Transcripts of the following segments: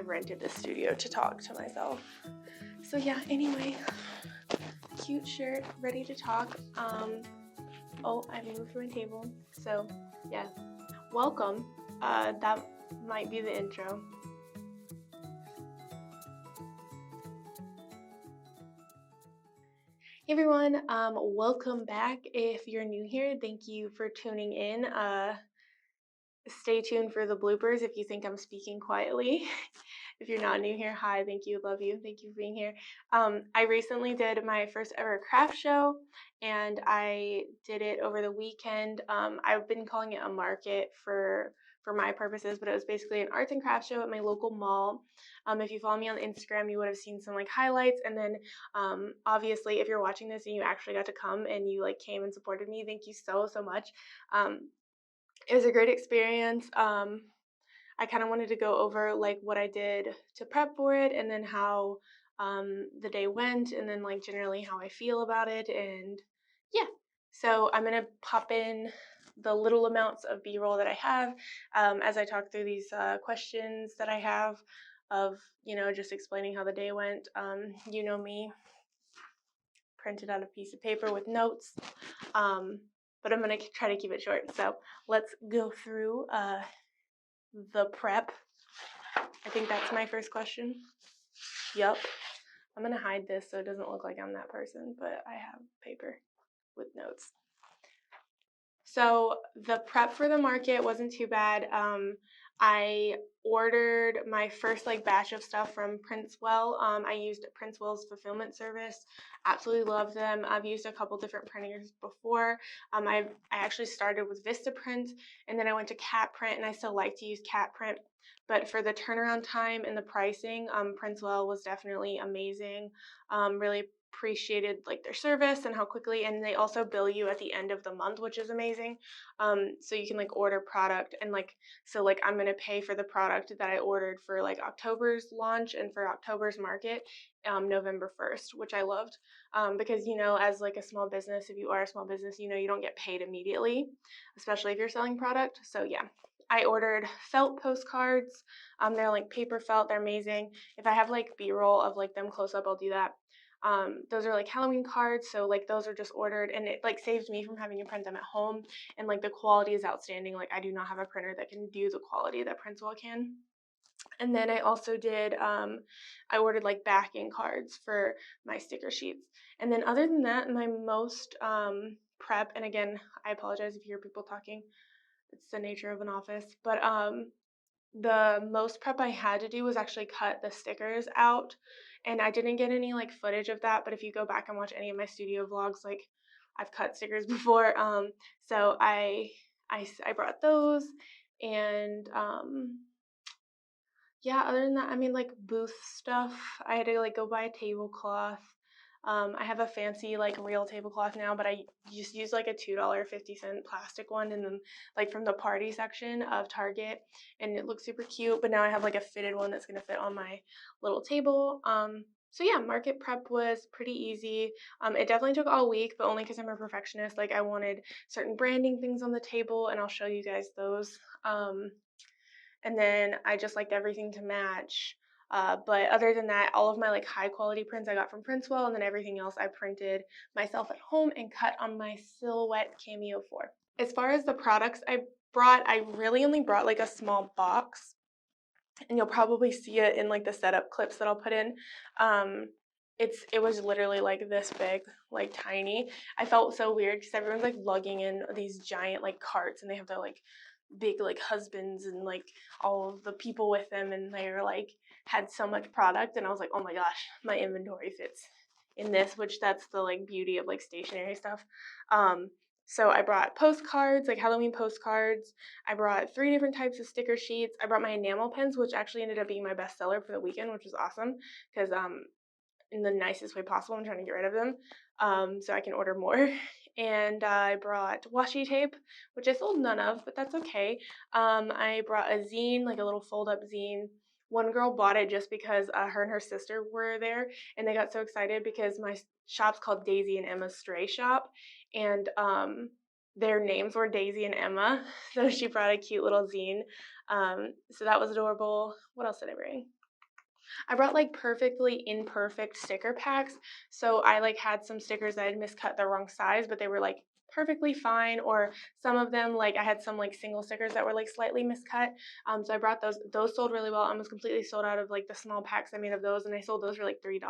I rented a studio to talk to myself. So yeah, anyway, cute shirt, ready to talk. Oh, I moved my table. So yeah, welcome. That might be the intro. Hey everyone, welcome back. If you're new here, thank you for tuning in. Stay tuned for the bloopers if you think I'm speaking quietly. If you're not new here, hi, thank you, love you, thank you for being here. I recently did my first ever craft show, and I did it over the weekend. I've been calling it a market for my purposes, but it was basically an arts and crafts show at my local mall. If you follow me on Instagram, you would have seen some like highlights, and then obviously if you're watching this and you actually got to come and you like came and supported me, thank you so much. It was a great experience. I kind of wanted to go over like what I did to prep for it, and then how the day went, and then like generally how I feel about it. And yeah, so I'm gonna pop in the little amounts of B-roll that I have as I talk through these questions that I have of, you know, just explaining how the day went. You know me, printed out a piece of paper with notes, but I'm gonna try to keep it short. So let's go through the prep. I think that's my first question. Yup. I'm going to hide this so it doesn't look like I'm that person, but I have paper with notes. So the prep for the market wasn't too bad. I ordered my first like batch of stuff from Princewell. I used Princewell's fulfillment service. Absolutely love them. I've used a couple different printers before. I actually started with Vistaprint, and then I went to Cat Print, and I still like to use Cat Print. But for the turnaround time and the pricing, Princewell was definitely amazing. Really appreciated like their service and how quickly, and they also bill you at the end of the month, which is amazing. So you can like order product, and like, so like I'm gonna pay for the product that I ordered for like October's launch and for October's market November 1st, which I loved, because, you know, as like a small business, if you are a small business, you know, you don't get paid immediately, especially if you're selling product. So yeah, I ordered felt postcards. They're like paper felt. They're amazing. If I have like B-roll of like them close up, I'll do that. Those are like Halloween cards, so like those are just ordered, and it like saves me from having to print them at home, and like the quality is outstanding. Like I do not have a printer that can do the quality that Princewell can. And then I also did, I ordered like backing cards for my sticker sheets. And then other than that, my most prep, and again, I apologize if you hear people talking, it's the nature of an office, but the most prep I had to do was actually cut the stickers out, and I didn't get any like footage of that, but if you go back and watch any of my studio vlogs, like I've cut stickers before. So I brought those, and yeah, other than that, I mean, like booth stuff, I had to like go buy a tablecloth. I have a fancy like real tablecloth now, but I just use like a $2.50 plastic one, and then like from the party section of Target, and it looks super cute. But now I have like a fitted one that's gonna fit on my little table. So yeah, market prep was pretty easy. It definitely took all week, but only because I'm a perfectionist. Like I wanted certain branding things on the table, and I'll show you guys those. And then I just liked everything to match. But other than that, all of my like high quality prints I got from Princewell, and then everything else I printed myself at home and cut on my Silhouette Cameo 4. As far as the products I brought, I really only brought like a small box, and you'll probably see it in like the setup clips that I'll put in. It was literally like this big, like tiny. I felt so weird because everyone's like lugging in these giant like carts, and they have their like big like husbands and like all of the people with them, and they're like had so much product, and I was like, oh my gosh, my inventory fits in this, which that's the like beauty of like stationery stuff. So I brought postcards, like Halloween postcards. I brought 3 different types of sticker sheets. I brought my enamel pens, which actually ended up being my best seller for the weekend, which was awesome because in the nicest way possible, I'm trying to get rid of them so I can order more. And I brought washi tape, which I sold none of, but that's okay. I brought a zine, like a little fold-up zine. One girl bought it just because her and her sister were there, and they got so excited because my shop's called Daisy and Emma's Stray Shop, and their names were Daisy and Emma, so she brought a cute little zine. So that was adorable. What else did I bring? I brought like perfectly imperfect sticker packs. So I like had some stickers that I had miscut the wrong size, but they were like perfectly fine. Or some of them, like I had some like single stickers that were like slightly miscut. So I brought those. Those sold really well. I was completely sold out of like the small packs I made of those, and I sold those for like $3.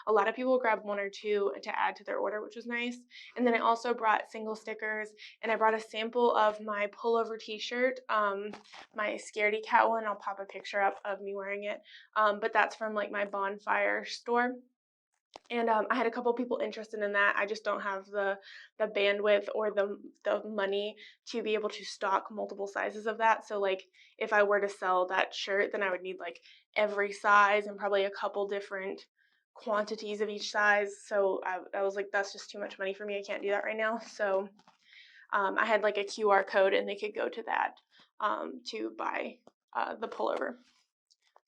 A lot of people grabbed one or two to add to their order, which was nice. And then I also brought single stickers, and I brought a sample of my pullover T-shirt, my Scaredy Cat one. I'll pop a picture up of me wearing it. But that's from like my bonfire store. And I had a couple people interested in that. I just don't have the bandwidth or the money to be able to stock multiple sizes of that. So like if I were to sell that shirt, then I would need like every size and probably a couple different quantities of each size. So I was like, that's just too much money for me. I can't do that right now. So I had like a QR code, and they could go to that to buy the pullover.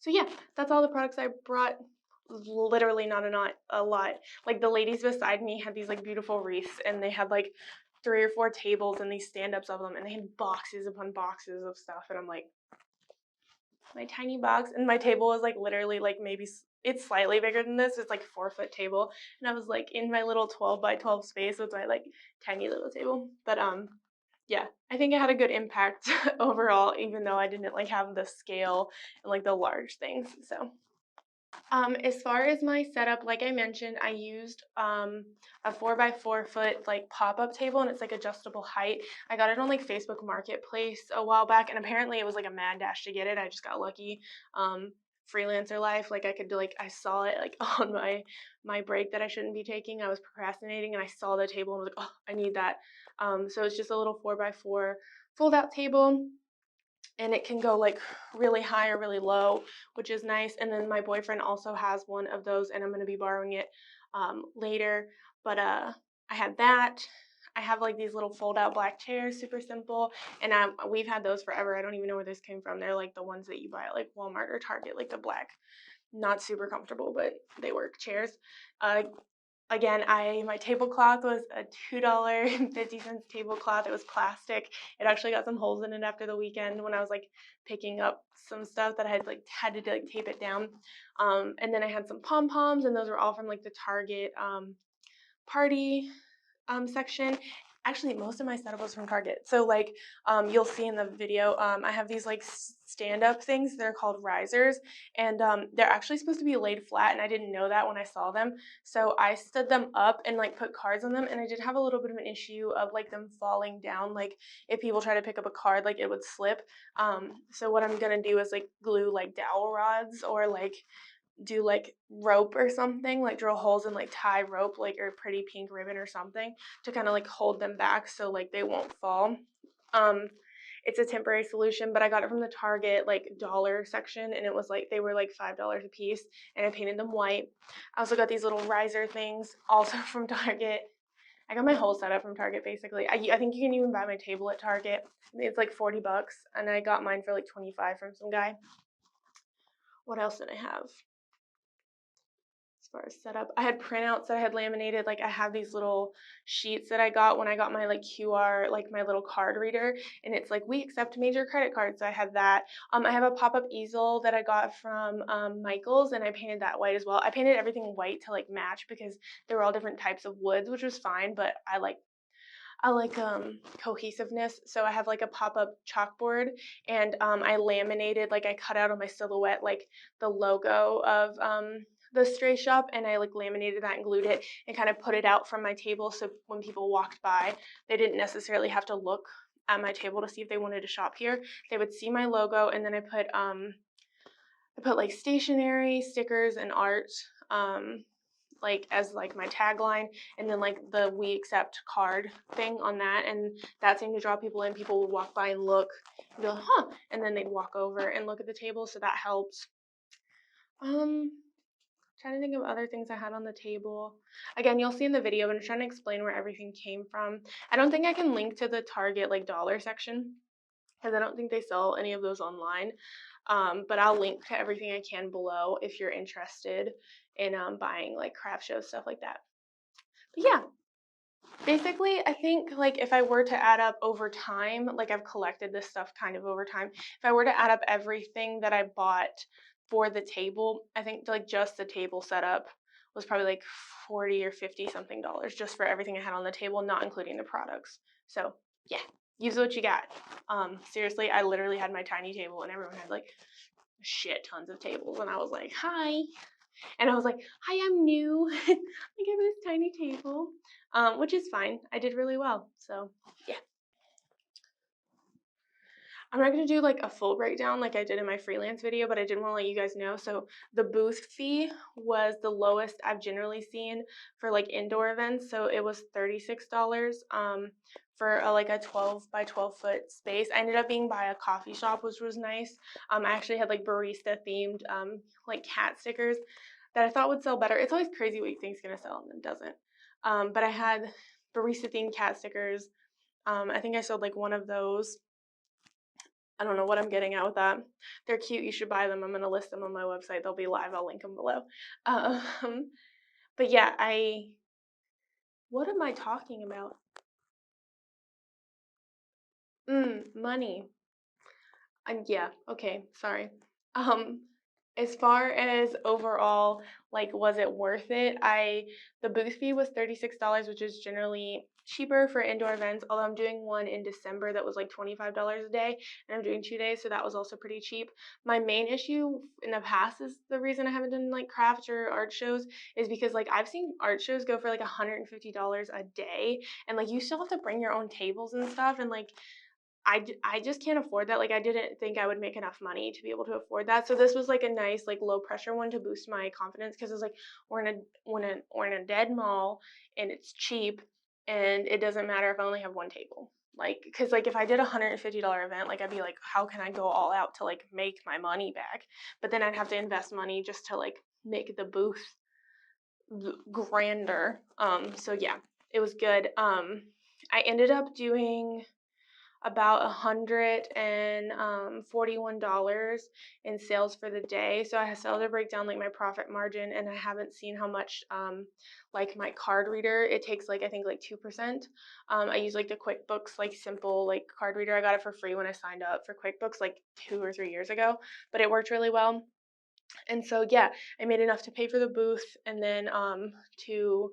So yeah, that's all the products I brought. Literally not a lot. Like the ladies beside me had these like beautiful wreaths, and they had like 3 or 4 tables and these stand-ups of them, and they had boxes upon boxes of stuff, and I'm like, my tiny box, and my table was like literally like maybe it's slightly bigger than this. It's like 4 foot table, and I was like in my little 12 by 12 space with my like tiny little table. But yeah, I think it had a good impact overall, even though I didn't like have the scale and like the large things. So as far as my setup, like I mentioned, I used a 4 by 4 foot like pop-up table, and it's like adjustable height. I got it on like Facebook Marketplace a while back, and apparently it was like a mad dash to get it. I just got lucky. Freelancer life, like I could do, like I saw it like on my break that I shouldn't be taking. I was procrastinating, and I saw the table and was like, oh, I need that. So it's just a little 4 by 4 fold out table, and it can go like really high or really low, which is nice. And then my boyfriend also has one of those, and I'm going to be borrowing it later. But I had that. I have like these little fold out black chairs, super simple, and we've had those forever. I don't even know where this came from. They're like the ones that you buy at like Walmart or Target, like the black, not super comfortable, but they work chairs. Uh, Again, my tablecloth was a $2.50 tablecloth. It was plastic. It actually got some holes in it after the weekend when I was like picking up some stuff that I had to like tape it down. And then I had some pom poms, and those were all from like the Target party section. Actually, most of my setup was from Target. So like you'll see in the video, I have these like stand-up things. They're called risers, and they're actually supposed to be laid flat, and I didn't know that when I saw them. So I stood them up and like put cards on them, and I did have a little bit of an issue of like them falling down. Like if people try to pick up a card, like it would slip. So what I'm gonna do is like glue like dowel rods, or like do like rope or something, like drill holes and like tie rope, like, or pretty pink ribbon or something to kind of like hold them back so like they won't fall. um it's a temporary solution, but I got it from the Target like dollar section, and it was like they were like $5 a piece, and I painted them white. I also got these little riser things also from Target. I got my whole setup from Target basically. I think you can even buy my table at Target. It's like $40, and I got mine for like 25 from some guy. What else did I have? As far as setup, I had printouts that I had laminated. Like I have these little sheets that I got when I got my like QR, like my little card reader, and it's like we accept major credit cards. So I had that. I have a pop-up easel that I got from Michael's, and I painted that white as well. I painted everything white to like match because they were all different types of woods, which was fine, but I like cohesiveness. So I have like a pop-up chalkboard, and I laminated, like I cut out on my silhouette like the logo of the stray shop, and I like laminated that and glued it and kind of put it out from my table, so when people walked by they didn't necessarily have to look at my table to see if they wanted to shop here. They would see my logo, and then I put like stationery, stickers, and art, like as like my tagline, and then like the we accept card thing on that, and that seemed to draw people in. People would walk by and look and be like, huh, and then they'd walk over and look at the table, so that helps. Trying to think of other things I had on the table. Again, you'll see in the video, but I'm trying to explain where everything came from. I don't think I can link to the Target like dollar section because I don't think they sell any of those online. But I'll link to everything I can below if you're interested in buying like craft shows, stuff like that. But yeah, basically, I think like if I were to add up over time, like I've collected this stuff kind of over time, if I were to add up everything that I bought for the table, I think like just the table setup was probably like 40 or 50 something dollars just for everything I had on the table, not including the products. So yeah, use what you got. Seriously, I literally had my tiny table and everyone had like shit tons of tables, and I was like, hi. And I was like, hi, I'm new. I have this tiny table, which is fine. I did really well. So yeah. I'm not going to do like a full breakdown like I did in my freelance video, but I did want to let you guys know. So the booth fee was the lowest I've generally seen for like indoor events. So it was $36 for like a 12 by 12 foot space. I ended up being by a coffee shop, which was nice. I actually had like barista themed like cat stickers that I thought would sell better. It's always crazy what you think is going to sell and then doesn't. But I had barista themed cat stickers. I think I sold like one of those. I don't know what I'm getting at with that. They're cute. You should buy them. I'm going to list them on my website. They'll be live. I'll link them below. But yeah, what am I talking about? Money. Yeah, okay, sorry. Um, as far as overall, like, was it worth it? The booth fee was $36, which is generally cheaper for indoor events, although I'm doing one in December that was like $25 a day, and I'm doing 2 days, so that was also pretty cheap. My main issue in the past is the reason I haven't done like craft or art shows is because like I've seen art shows go for like $150 a day, and like you still have to bring your own tables and stuff, and like I just can't afford that. Like, I didn't think I would make enough money to be able to afford that. So this was like a nice, like low pressure one to boost my confidence because it's like we're in a dead mall and it's cheap and it doesn't matter if I only have one table. Like, because like if I did $150 event, like I'd be like, how can I go all out to like make my money back? But then I'd have to invest money just to like make the booth grander. So yeah, it was good. I ended up doing about $141 in sales for the day. So I still had to break down like my profit margin, and I haven't seen how much like my card reader. It takes like I think like 2%. I use like the QuickBooks like simple like card reader. I got it for free when I signed up for QuickBooks like 2 or 3 years ago, but it worked really well. And so yeah, I made enough to pay for the booth and then to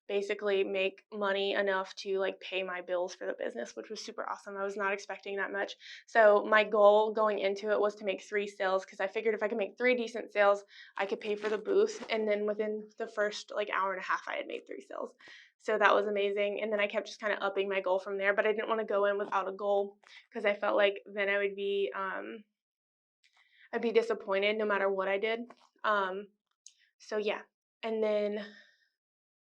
basically make money enough to like pay my bills for the business, which was super awesome. I was not expecting that much. So my goal going into it was to make 3 sales because I figured if I could make 3 decent sales, I could pay for the booth. And then within the first like hour and a half, I had made 3 sales. So that was amazing. And then I kept just kind of upping my goal from there, but I didn't want to go in without a goal because I felt like then I'd be disappointed no matter what I did. So yeah. And then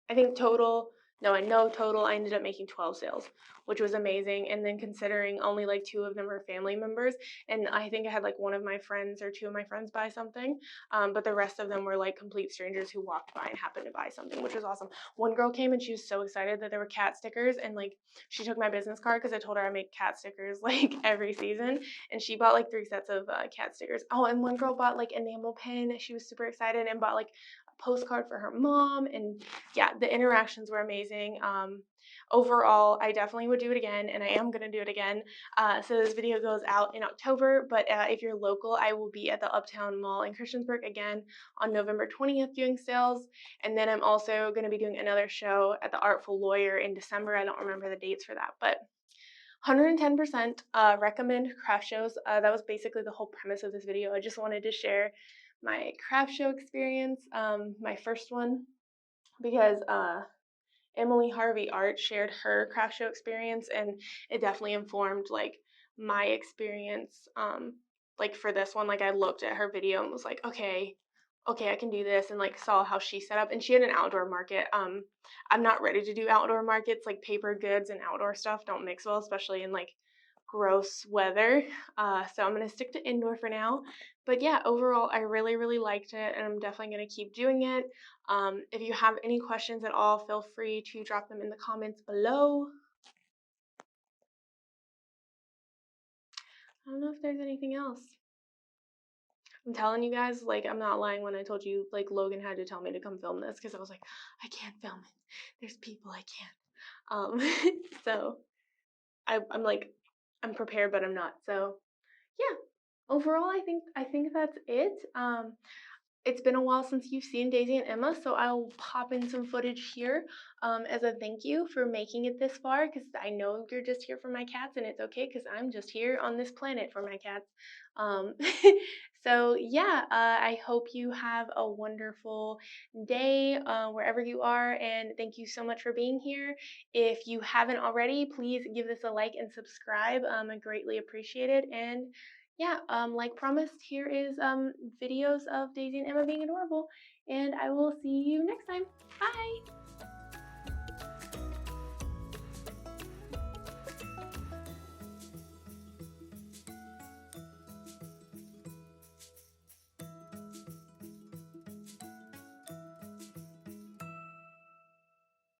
I think total, I ended up making 12 sales, which was amazing. And then considering only like 2 of them are family members, and I think I had like one of my friends or 2 of my friends buy something, but the rest of them were like complete strangers who walked by and happened to buy something, which was awesome. One girl came and she was so excited that there were cat stickers, and like she took my business card because I told her I make cat stickers like every season, and she bought like 3 sets of cat stickers. Oh, and one girl bought like enamel pen. She was super excited and bought like a postcard for her mom, and yeah, the interactions were amazing. Overall, I definitely would do it again, and I am going to do it again. So this video goes out in October, but if you're local, I will be at the Uptown Mall in Christiansburg again on November 20th doing sales, and then I'm also going to be doing another show at the Artful Lawyer in December. I don't remember the dates for that, but 110% recommend craft shows. That was basically the whole premise of this video. I just wanted to share my craft show experience, my first one, because Emily Harvey Art shared her craft show experience, and it definitely informed like my experience. Like for this one, like I looked at her video and was like, okay, I can do this, and like saw how she set up. And she had an outdoor market. I'm not ready to do outdoor markets. Like paper goods and outdoor stuff don't mix well, especially in like gross weather. So I'm gonna stick to indoor for now. But yeah, overall, I really, really liked it, and I'm definitely gonna keep doing it. If you have any questions at all, feel free to drop them in the comments below. I don't know if there's anything else. I'm telling you guys, like, I'm not lying when I told you, like, Logan had to tell me to come film this because I was like, I can't film it. There's people I can't. So I'm like, I'm prepared, but I'm not. So yeah. overall, I think that's it. It's been a while since you've seen Daisy and Emma, so I'll pop in some footage here as a thank you for making it this far. Because I know you're just here for my cats, and it's okay because I'm just here on this planet for my cats. Um, so, yeah, I hope you have a wonderful day wherever you are, and thank you so much for being here. If you haven't already, please give this a like and subscribe. I greatly appreciate it. And yeah, like promised, here is videos of Daisy and Emma being adorable, and I will see you next time. Bye!